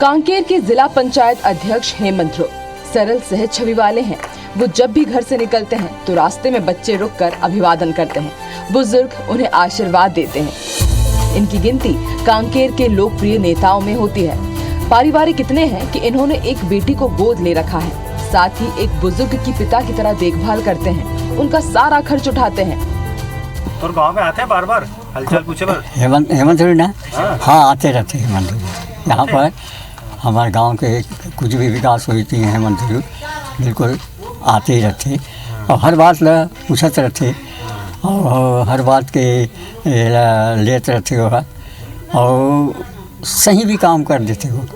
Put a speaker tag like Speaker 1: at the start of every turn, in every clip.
Speaker 1: कांकेर के जिला पंचायत अध्यक्ष हेमंत ध्रुव सरल सहज छवि वाले हैं। वो जब भी घर से निकलते हैं तो रास्ते में बच्चे रुककर अभिवादन करते हैं, बुजुर्ग उन्हें आशीर्वाद देते हैं। इनकी गिनती कांकेर के लोकप्रिय नेताओं में होती है। पारिवारिक इतने हैं कि इन्होंने एक बेटी को गोद ले रखा है, साथ ही एक बुजुर्ग की पिता की तरह देखभाल करते हैं, उनका सारा खर्च उठाते हैं।
Speaker 2: और गांव में आते हैं बार बार हालचाल पूछे बार
Speaker 3: हेमंत ध्रुव ना? हाँ, आते रहते हैं हेमंत ध्रुव। यहाँ पर हमारे गांव के कुछ भी विकास हुई थी हेमंत ध्रुव बिल्कुल आते ही रहते और हर बात पूछते रहते और हर बात के लेते रहते हो और सही भी काम कर देते हो।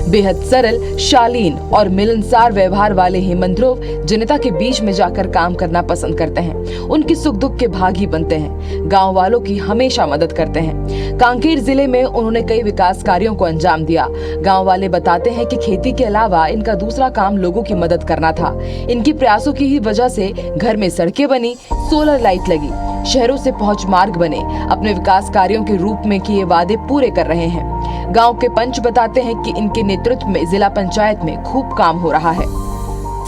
Speaker 1: बेहद सरल, शालीन और मिलनसार व्यवहार वाले हेमंत ध्रुव जनता के बीच में जाकर काम करना पसंद करते हैं। उनकी सुख दुख के भागी बनते हैं, गांव वालों की हमेशा मदद करते हैं। कांकेर जिले में उन्होंने कई विकास कार्यों को अंजाम दिया। गांव वाले बताते हैं कि खेती के अलावा इनका दूसरा काम लोगों की मदद करना था। इनके प्रयासों की ही वजह से घर में सड़कें बनी, सोलर लाइट लगी, शहरों से पहुंच मार्ग बने। अपने विकास कार्यों के रूप में किए वादे पूरे कर रहे हैं। गांव के पंच बताते हैं कि इनके नेतृत्व में जिला पंचायत में खूब काम हो रहा है।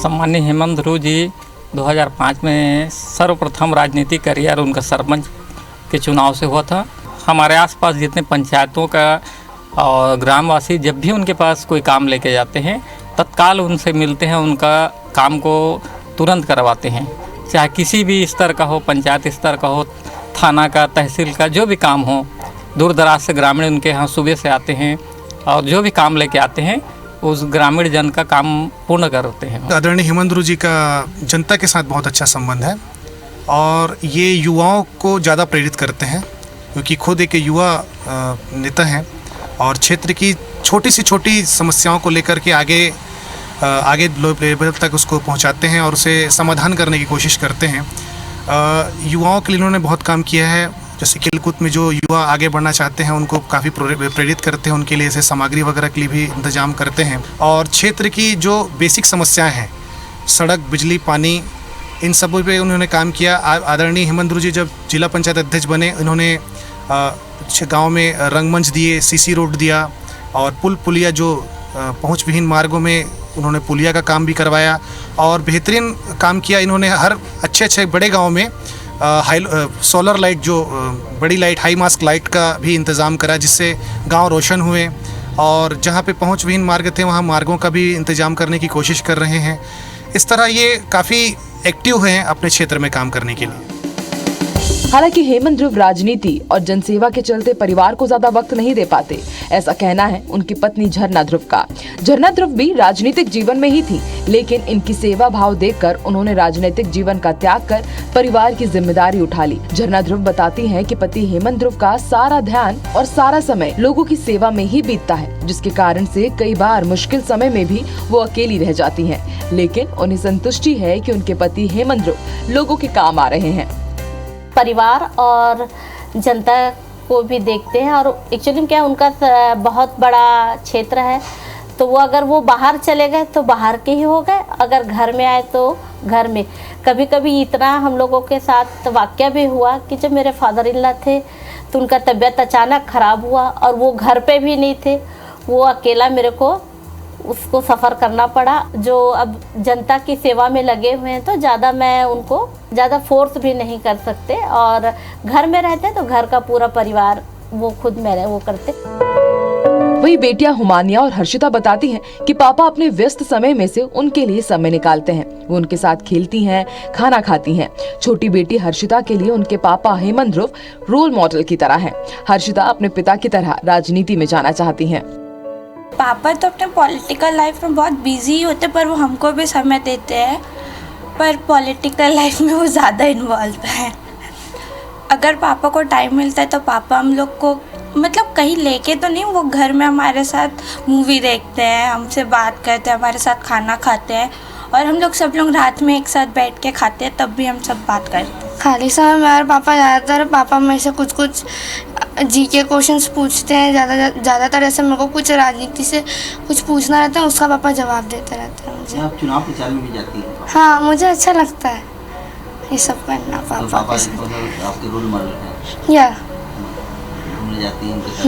Speaker 4: सम्माननीय हेमंत ध्रुव जी 2005 में सर्वप्रथम राजनीतिक करियर उनका सरपंच के चुनाव से हुआ था। हमारे आसपास जितने पंचायतों का और ग्रामवासी जब भी उनके पास कोई काम लेके जाते हैं तत्काल उनसे मिलते हैं, उनका काम को तुरंत करवाते हैं। चाहे किसी भी स्तर का हो, पंचायत स्तर का हो, थाना का, तहसील का, जो भी काम हो, दूर दराज से ग्रामीण उनके यहाँ सुबह से आते हैं और जो भी काम लेके आते हैं उस ग्रामीण जन का काम पूर्ण करते हैं।
Speaker 5: आदरणीय हेमंत ध्रुव जी का जनता के साथ बहुत अच्छा संबंध है और ये युवाओं को ज़्यादा प्रेरित करते हैं क्योंकि खुद एक युवा नेता हैं और क्षेत्र की छोटी से छोटी समस्याओं को लेकर के आगे लेवल तक उसको पहुंचाते हैं और उसे समाधान करने की कोशिश करते हैं। युवाओं के लिए उन्होंने बहुत काम किया है, जैसे खेलकूद में जो युवा आगे बढ़ना चाहते हैं उनको काफ़ी प्रेरित करते हैं, उनके लिए ऐसे सामग्री वगैरह के लिए भी इंतजाम करते हैं। और क्षेत्र की जो बेसिक समस्याएं हैं, सड़क, बिजली, पानी, इन सब पे उन्होंने काम किया। आदरणीय हेमंत ध्रुव जी जब जिला पंचायत अध्यक्ष बने उन्होंने गाँव में रंगमंच दिए, सीसी रोड दिया और पुलिया जो पहुँच विहीन मार्गों में उन्होंने पुलिया का काम भी करवाया और बेहतरीन काम किया। इन्होंने हर अच्छे बड़े गाँव में सोलर लाइट, जो बड़ी लाइट, हाई मास्क लाइट का भी इंतज़ाम करा जिससे गांव रोशन हुए और जहां पे पहुंच विहीन मार्ग थे वहां मार्गों का भी इंतज़ाम करने की कोशिश कर रहे हैं। इस तरह ये काफ़ी एक्टिव हैं अपने क्षेत्र में काम करने के लिए।
Speaker 1: हालांकि हेमंत ध्रुव राजनीति और जनसेवा के चलते परिवार को ज्यादा वक्त नहीं दे पाते, ऐसा कहना है उनकी पत्नी झरना ध्रुव का। झरना ध्रुव भी राजनीतिक जीवन में ही थी, लेकिन इनकी सेवा भाव देखकर उन्होंने राजनीतिक जीवन का त्याग कर परिवार की जिम्मेदारी उठा ली। झरना ध्रुव बताती हैं कि पति हेमंत ध्रुव का सारा ध्यान और सारा समय लोगों की सेवा में ही बीतता है, जिसके कारण से कई बार मुश्किल समय में भी वो अकेली रह जाती हैं। लेकिन उन्हें संतुष्टि है कि उनके पति हेमंत ध्रुव लोगों के काम आ रहे हैं।
Speaker 6: परिवार और जनता को भी देखते हैं और एक्चुअली क्या उनका बहुत बड़ा क्षेत्र है, तो वो अगर वो बाहर चले गए तो बाहर के ही हो गए, अगर घर में आए तो घर में। कभी कभी इतना हम लोगों के साथ वाक़या भी हुआ कि जब मेरे फादर इन लॉ थे तो उनका तबीयत अचानक ख़राब हुआ और वो घर पे भी नहीं थे, वो अकेला मेरे को उसको सफ़र करना पड़ा। जो अब जनता की सेवा में लगे हुए हैं तो ज़्यादा मैं उनको ज़्यादा फोर्स भी नहीं कर सकते और घर में रहते हैं तो घर का पूरा परिवार वो खुद मेरे वो करते।
Speaker 1: वही बेटियां हुमानिया और हर्षिता बताती हैं कि पापा अपने व्यस्त समय में से उनके लिए समय निकालते हैं। वो उनके साथ खेलती हैं, खाना खाती हैं। छोटी बेटी हर्षिता के लिए उनके पापा हेमंत ध्रुव रोल मॉडल की तरह हैं। हर्षिता अपने पिता की तरह राजनीति में जाना चाहती हैं।
Speaker 7: पापा तो अपने पॉलिटिकल लाइफ में बहुत बिजी होते पर वो हमको भी समय देते हैं, पर पॉलिटिकल लाइफ में वो ज़्यादा इन्वॉल्व है। अगर पापा को टाइम मिलता है तो पापा हम लोग को मतलब कहीं लेके तो नहीं, वो घर में हमारे साथ मूवी देखते हैं, हमसे बात करते हैं, हमारे साथ खाना खाते हैं और हम लोग सब लोग रात में एक साथ बैठ के खाते हैं, तब भी हम सब बात करते हैं।
Speaker 8: खाली समय में हमारे पापा पापा मेरे से कुछ जी के क्वेश्चंस पूछते हैं। ज़्यादातर ऐसे मेरे को कुछ राजनीति से कुछ पूछना रहता है, उसका पापा जवाब देते रहते हैं मुझे।
Speaker 3: आप चुनाव प्रचार में भी जाती हैं?
Speaker 8: हाँ, मुझे अच्छा लगता है ये सब करना। पापा
Speaker 3: आपके रोल मॉडल हैं?
Speaker 8: या
Speaker 3: घूमने जाती हैं उनके साथ?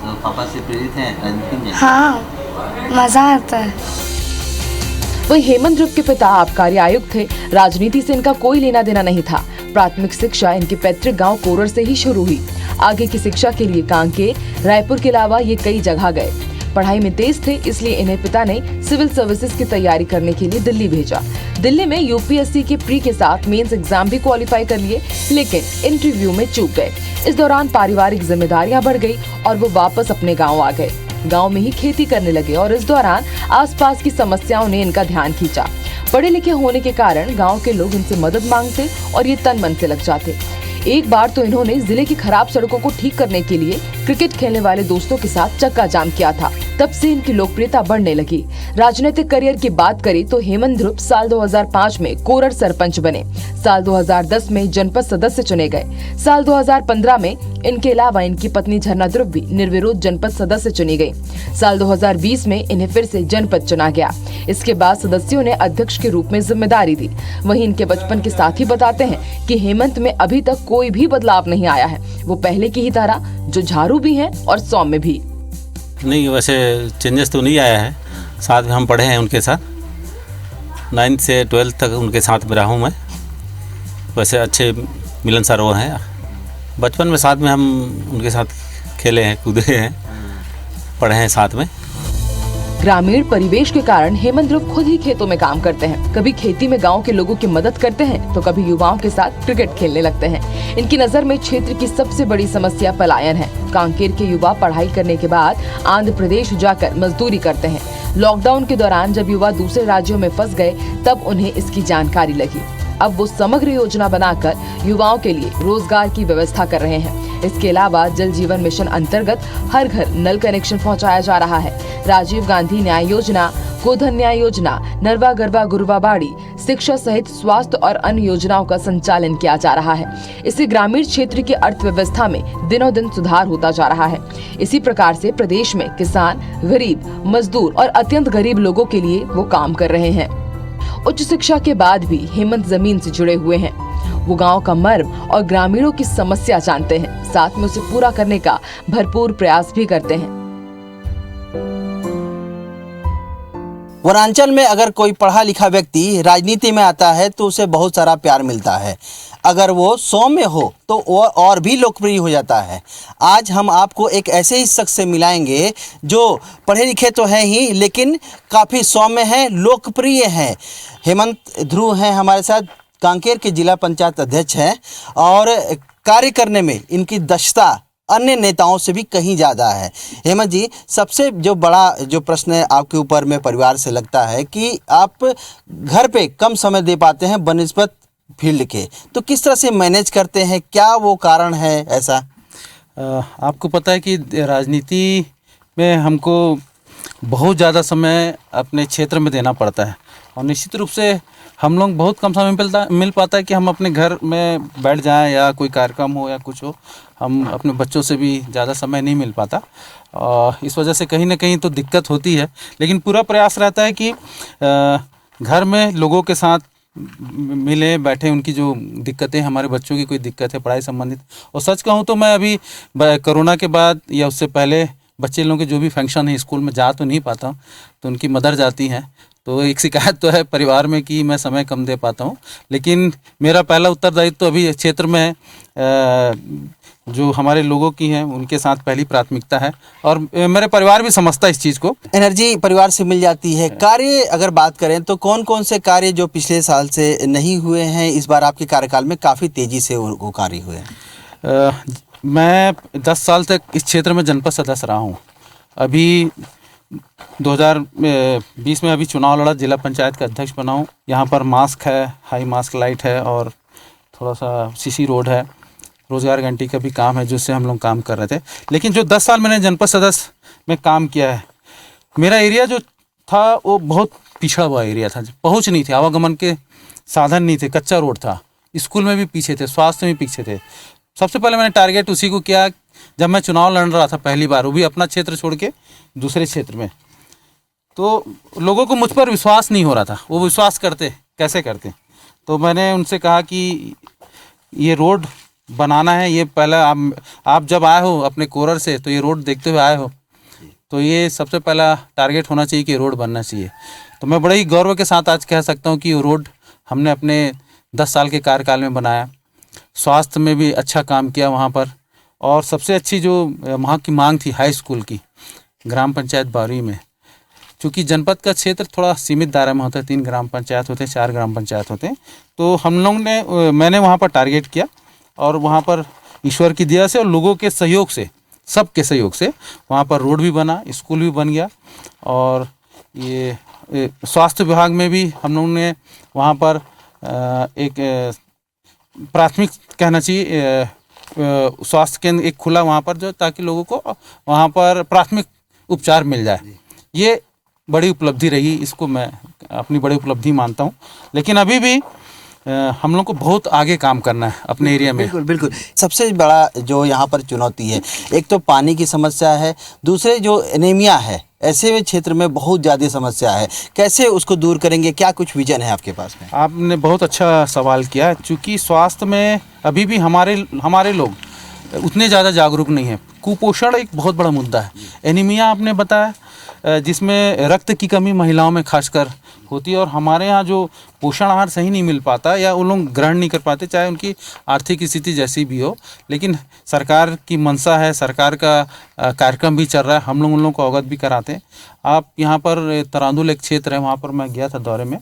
Speaker 9: तो पापा से प्रेरित हैं राजनीति में?
Speaker 8: हाँ, मज़ा आता है।
Speaker 1: वही हेमंत ध्रुव के पिता आबकारी आयुक्त थे। राजनीति से इनका कोई लेना देना नहीं था। प्राथमिक शिक्षा इनके पैतृक गांव कोरर से ही शुरू हुई। आगे की शिक्षा के लिए कांकेर, रायपुर के अलावा ये कई जगह गए। पढ़ाई में तेज थे, इसलिए इन्हें पिता ने सिविल सर्विसेज की तैयारी करने के लिए दिल्ली भेजा। दिल्ली में यूपीएससी के प्री के साथ मेंस एग्जाम भी क्वालिफाई कर लिए, लेकिन इंटरव्यू में चूक गए। इस दौरान पारिवारिक जिम्मेदारियां बढ़ गई और वो वापस अपने गाँव आ गए। गांव में ही खेती करने लगे और इस दौरान आसपास की समस्याओं ने इनका ध्यान खींचा। पढ़े लिखे होने के कारण गांव के लोग इनसे मदद मांगते और ये तन मन से लग जाते। एक बार तो इन्होंने जिले की खराब सड़कों को ठीक करने के लिए क्रिकेट खेलने वाले दोस्तों के साथ चक्का जाम किया था। तब से इनकी लोकप्रियता बढ़ने लगी। राजनीतिक करियर की बात करें तो हेमंत ध्रुव साल 2005 में कोरर सरपंच बने। साल 2010 में जनपद सदस्य चुने गए। साल 2015 में इनके अलावा इनकी पत्नी झरना ध्रुव भी निर्विरोध जनपद सदस्य चुनी गई। साल 2020 में इन्हें फिर से जनपद चुना गया। इसके बाद सदस्यों ने अध्यक्ष के रूप में जिम्मेदारी दी। वहीं इनके बचपन के साथी बताते हैं कि हेमंत में अभी तक कोई भी बदलाव नहीं आया है। वो पहले की ही तरह जो झाड़ू भी हैं और सौम्य भी।
Speaker 10: नहीं, वैसे चेंजेस तो नहीं आया है। साथ में हम पढ़े हैं उनके साथ, 9th से 12th तक उनके साथ में रहा हूँ मैं। वैसे अच्छे मिलनसार वो हैं। बचपन में साथ में हम उनके साथ खेले हैं, कूदे हैं, पढ़े हैं साथ में।
Speaker 1: ग्रामीण परिवेश के कारण हेमंत ध्रुव खुद ही खेतों में काम करते हैं। कभी खेती में गांव के लोगों की मदद करते हैं तो कभी युवाओं के साथ क्रिकेट खेलने लगते हैं। इनकी नजर में क्षेत्र की सबसे बड़ी समस्या पलायन है। कांकेर के युवा पढ़ाई करने के बाद आंध्र प्रदेश जाकर मजदूरी करते हैं। लॉकडाउन के दौरान जब युवा दूसरे राज्यों में फंस गए तब उन्हें इसकी जानकारी लगी। अब वो समग्र योजना बनाकर युवाओं के लिए रोजगार की व्यवस्था कर रहे हैं। इसके अलावा जल जीवन मिशन अंतर्गत हर घर नल कनेक्शन पहुंचाया जा रहा है। राजीव गांधी न्याय योजना, गोधन न्याय योजना, नरवा गरबा गुरवा बाड़ी, शिक्षा सहित स्वास्थ्य और अन्य योजनाओं का संचालन किया जा रहा है। इससे ग्रामीण क्षेत्र की अर्थव्यवस्था में दिनों दिन सुधार होता जा रहा है। इसी प्रकार से प्रदेश में किसान, गरीब, मजदूर और अत्यंत गरीब लोगों के लिए वो काम कर रहे हैं। उच्च शिक्षा के बाद भी हेमंत जमीन से जुड़े हुए हैं। वो गांव का मर्म और ग्रामीणों की समस्या जानते हैं, साथ में उसे पूरा करने का भरपूर प्रयास भी करते हैं।
Speaker 11: वनांचल में अगर कोई पढ़ा लिखा व्यक्ति राजनीति में आता है तो उसे बहुत सारा प्यार मिलता है। अगर वो सौम्य हो तो वो और भी लोकप्रिय हो जाता है। आज हम आपको एक ऐसे ही शख्स से मिलाएंगे जो पढ़े लिखे तो हैं ही लेकिन काफ़ी सौम्य हैं, लोकप्रिय हैं। हेमंत ध्रुव हैं हमारे साथ, कांकेर के जिला पंचायत अध्यक्ष हैं और कार्य करने में इनकी दक्षता अन्य नेताओं से भी कहीं ज़्यादा है। हेमंत जी, सबसे जो बड़ा जो प्रश्न आपके ऊपर में परिवार से लगता है कि आप घर पे कम समय दे पाते हैं बनिस्बत फील्ड के, तो किस तरह से मैनेज करते हैं, क्या वो कारण है ऐसा?
Speaker 10: आपको पता है कि राजनीति में हमको बहुत ज़्यादा समय अपने क्षेत्र में देना पड़ता है और निश्चित रूप से हम लोग बहुत कम समय मिल पाता है कि हम अपने घर में बैठ जाएं या कोई कार्यक्रम हो या कुछ हो। हम अपने बच्चों से भी ज़्यादा समय नहीं मिल पाता और इस वजह से कहीं ना कहीं तो दिक्कत होती है, लेकिन पूरा प्रयास रहता है कि घर में लोगों के साथ मिले बैठे, उनकी जो दिक्कतें, हमारे बच्चों की कोई दिक्कत है पढ़ाई संबंधित। और सच कहूँ तो मैं अभी कोरोना के बाद या उससे पहले बच्चे लोगों के जो भी फंक्शन है स्कूल में जा तो नहीं पाता हूँ, तो उनकी मदर जाती हैं। तो एक शिकायत तो है परिवार में कि मैं समय कम दे पाता हूँ, लेकिन मेरा पहला उत्तरदायित्व तो अभी क्षेत्र में जो हमारे लोगों की हैं उनके साथ पहली प्राथमिकता है और मेरे परिवार भी समझता है इस चीज़ को।
Speaker 11: एनर्जी परिवार से मिल जाती है। कार्य अगर बात करें तो कौन कौन से कार्य जो पिछले साल से नहीं हुए हैं इस बार आपके कार्यकाल में काफ़ी तेज़ी से वो कार्य हुए हैं?
Speaker 10: मैं 10 साल तक इस क्षेत्र में जनपद सदस्य रहा हूँ। अभी 2020 में अभी चुनाव लड़ा, जिला पंचायत का अध्यक्ष बना हूँ। यहाँ पर मास्क है, हाई मास्क लाइट है और थोड़ा सा सीसी रोड है, रोजगार गारंटी का भी काम है जिससे हम लोग काम कर रहे थे। लेकिन जो 10 साल मैंने जनपद सदस्य में काम किया है, मेरा एरिया जो था वो बहुत पिछड़ा हुआ एरिया था, पहुँच नहीं थी, आवागमन के साधन नहीं थे, कच्चा रोड था, स्कूल में भी पीछे थे, स्वास्थ्य में पीछे थे। सबसे पहले मैंने टारगेट उसी को किया जब मैं चुनाव लड़ रहा था पहली बार, वो भी अपना क्षेत्र छोड़ के दूसरे क्षेत्र में। तो लोगों को मुझ पर विश्वास नहीं हो रहा था, वो विश्वास करते कैसे करते। तो मैंने उनसे कहा कि ये रोड बनाना है। ये पहला आप जब आए हो अपने कोरर से तो ये रोड देखते हुए आए हो, तो ये सबसे पहला टारगेट होना चाहिए कि रोड बनना चाहिए। तो मैं बड़े ही गौरव के साथ आज कह सकता हूँ कि वो रोड हमने अपने 10 साल के कार्यकाल में बनाया। स्वास्थ्य में भी अच्छा काम किया वहाँ पर, और सबसे अच्छी जो वहाँ की मांग थी हाई स्कूल की, ग्राम पंचायत बावरी में, चूँकि जनपद का क्षेत्र थोड़ा सीमित दायरे में होता है, 3 ग्राम पंचायत होते हैं, 4 ग्राम पंचायत होते हैं, तो हम लोग ने मैंने वहाँ पर टारगेट किया और वहाँ पर ईश्वर की दया से और लोगों के सहयोग से, सबके सहयोग से वहाँ पर रोड भी बना, स्कूल भी बन गया। और ये स्वास्थ्य विभाग में भी हम लोगों ने वहाँ पर एक प्राथमिक कहना चाहिए स्वास्थ्य केंद्र एक खुला वहाँ पर, जो ताकि लोगों को वहाँ पर प्राथमिक उपचार मिल जाए। ये बड़ी उपलब्धि रही, इसको मैं अपनी बड़ी उपलब्धि मानता हूँ। लेकिन अभी भी हम लोग को बहुत आगे काम करना है अपने एरिया में।
Speaker 11: बिल्कुल बिल्कुल। सबसे बड़ा जो यहाँ पर चुनौती है, एक तो पानी की समस्या है, दूसरे जो एनीमिया है, ऐसे में क्षेत्र में बहुत ज़्यादा समस्या है, कैसे उसको दूर करेंगे, क्या कुछ विजन है आपके पास में?
Speaker 10: आपने बहुत अच्छा सवाल किया, क्योंकि स्वास्थ्य में अभी भी हमारे लोग उतने ज़्यादा जागरूक नहीं हैं। कुपोषण एक बहुत बड़ा मुद्दा है। एनीमिया आपने बताया, जिसमें रक्त की कमी महिलाओं में खासकर होती है, और हमारे यहाँ जो पोषण आहार सही नहीं मिल पाता या वो लोग ग्रहण नहीं कर पाते, चाहे उनकी आर्थिक स्थिति जैसी भी हो। लेकिन सरकार की मंशा है, सरकार का कार्यक्रम भी चल रहा है, हम लोग उन लोगों को अवगत भी कराते हैं। आप यहाँ पर तरांदुल एक क्षेत्र है, वहाँ पर मैं गया था दौरे में,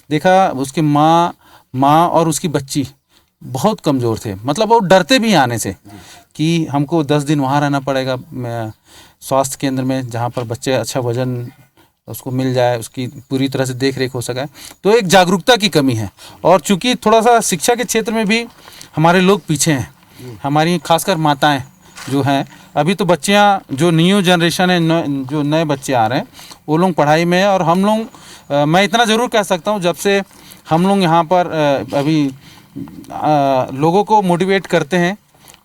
Speaker 10: देखा उसकी माँ और उसकी बच्ची बहुत कमज़ोर थे। मतलब वो डरते भी आने से कि हमको 10 दिन वहाँ रहना पड़ेगा स्वास्थ्य केंद्र में, जहाँ पर बच्चे अच्छा वजन उसको मिल जाए, उसकी पूरी तरह से देख रेख हो सके। तो एक जागरूकता की कमी है, और चूंकि थोड़ा सा शिक्षा के क्षेत्र में भी हमारे लोग पीछे हैं। हमारी खासकर माताएं जो हैं, अभी तो बच्चियां जो न्यू जनरेशन है, जो नए बच्चे आ रहे हैं, वो लोग पढ़ाई में है। और हम लोग मैं इतना ज़रूर कह सकता हूँ, जब से हम लोग यहाँ पर अभी लोगों को मोटिवेट करते हैं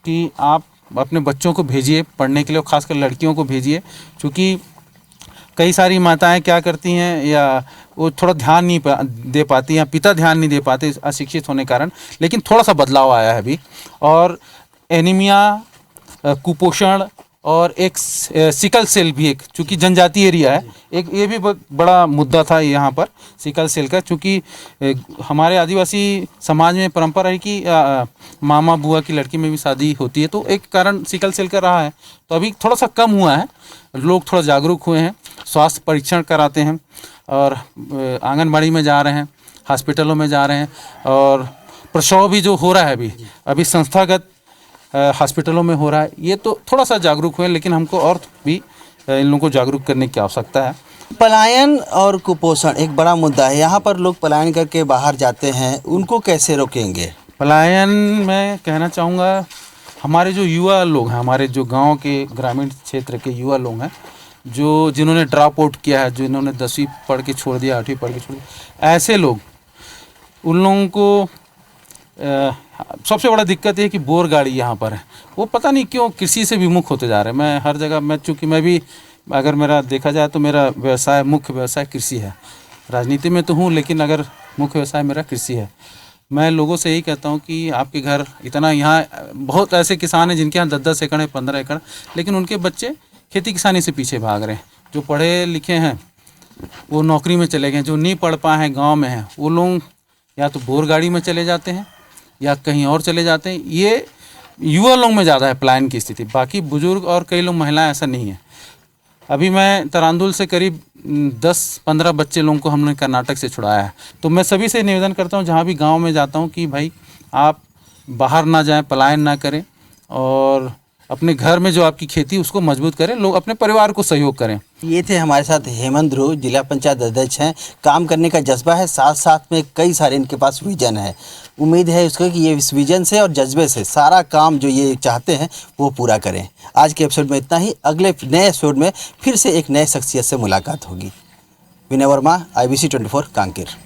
Speaker 10: कि आप अपने बच्चों को भेजिए पढ़ने के लिए, और ख़ासकर लड़कियों को भेजिए, क्योंकि कई सारी माताएं क्या करती हैं, या वो थोड़ा ध्यान नहीं दे पाती, या पिता ध्यान नहीं दे पाते अशिक्षित होने के कारण। लेकिन थोड़ा सा बदलाव आया है अभी, और एनीमिया, कुपोषण और एक सिकल सेल भी, एक चूँकि जनजाति एरिया है, एक ये भी बड़ा मुद्दा था यहाँ पर सिकल सेल का। चूँकि हमारे आदिवासी समाज में परंपरा है कि मामा बुआ की लड़की में भी शादी होती है, तो एक कारण सिकल सेल का रहा है। तो अभी थोड़ा सा कम हुआ है, लोग थोड़ा जागरूक हुए हैं, स्वास्थ्य परीक्षण कराते हैं, और आंगनबाड़ी में जा रहे हैं, हॉस्पिटलों में जा रहे हैं, और प्रसव भी जो हो रहा है अभी संस्थागत हॉस्पिटलों में हो रहा है। ये तो थोड़ा सा जागरूक हुए, लेकिन हमको और भी इन लोगों को जागरूक करने की आवश्यकता है।
Speaker 11: पलायन और कुपोषण एक बड़ा मुद्दा है। यहाँ पर लोग पलायन करके बाहर जाते हैं, उनको कैसे रोकेंगे?
Speaker 10: पलायन मैं कहना चाहूँगा, हमारे जो युवा लोग हैं, हमारे जो गांव के ग्रामीण क्षेत्र के युवा लोग हैं, जो जिन्होंने ड्रॉप आउट किया है, जिन्होंने 10वीं पढ़ के छोड़ दिया, 8वीं पढ़ के छोड़ दिया, ऐसे लोग, उन लोगों को सबसे बड़ा दिक्कत है कि बोर गाड़ी यहाँ पर है, वो पता नहीं क्यों कृषि से विमुख होते जा रहे हैं। मैं हर जगह चूँकि मैं भी, अगर मेरा देखा जाए तो मेरा व्यवसाय, मुख्य व्यवसाय कृषि है। राजनीति में तो हूँ, लेकिन अगर मुख्य व्यवसाय मेरा कृषि है। मैं लोगों से यही कहता हूँ कि आपके घर इतना, यहाँ बहुत ऐसे किसान हैं जिनके यहाँ 10-10 एकड़ है, 15 एकड़, लेकिन उनके बच्चे खेती किसानी से पीछे भाग रहे हैं। जो पढ़े लिखे हैं वो नौकरी में चले गए, जो नहीं पढ़ पाए हैं गांव में हैं, वो लोग या तो बोर गाड़ी में चले जाते हैं या कहीं और चले जाते हैं। ये युवा लोग में ज़्यादा है पलायन की स्थिति, बाकी बुजुर्ग और कई लोग महिलाएं ऐसा नहीं है। अभी मैं तरांदुल से करीब 10-15 बच्चे लोगों को हमने कर्नाटक से छुड़ाया है। तो मैं सभी से निवेदन करता हूँ, जहाँ भी गांव में जाता हूँ, कि भाई आप बाहर ना जाएं, पलायन ना करें, और अपने घर में जो आपकी खेती उसको मजबूत करें, लोग अपने परिवार को सहयोग करें।
Speaker 11: ये थे हमारे साथ हेमंत ध्रुव, जिला पंचायत अध्यक्ष हैं। काम करने का जज्बा है, साथ साथ में कई सारे इनके पास विजन है। उम्मीद है उसको कि ये इस विजन से और जज्बे से सारा काम जो ये चाहते हैं वो पूरा करें। आज के एपिसोड में इतना ही। अगले नए एपिसोड में फिर से एक नए शख्सियत से मुलाकात होगी। विनय वर्मा, IBC 24 कांकेर।